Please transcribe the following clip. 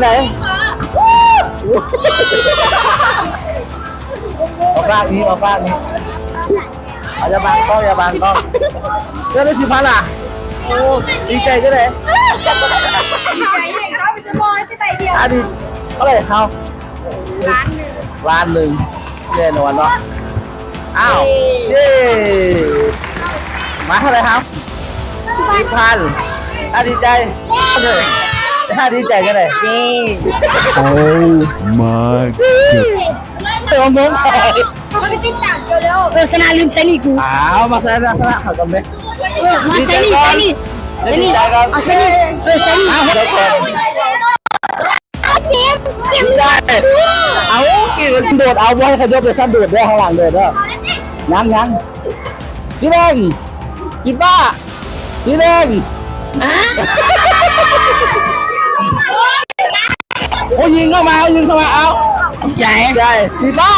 ไหนเอาฟากนี้เอาฟากนี้อย่าบางกล้องอย่าบางกล้องเจ้าได้สิพันล่ะโอ้ดีใจก็เลย เราไปสมองที่ไตเดียว ดีเท่าไหร่เขา ล้านหนึ่ง 1,000,000แน่นอนเนาะอ้าวเย้มาเท่าไหร่ครับ1,000ดีใจเลยดีใจกันเลยเย้ Oh my god. เติมน้อง มันติดตามเร็ว สนาลิมเซนีกู อ้าวมาแสดงลักษณะเขากันไหม มาเซนีดีใจกัน เอาเซนีเซนี อ้าวเดี๋ยวก่อน ดีใจเอากี่คนโดดเอาไว้ขยับไปชั้นโดดด้วยข้างหลังโดดด้วยยังสีแดงสีฟ้าสีแดงโอ้ยิงเข้ามาเอาใหญ่สีฟ้า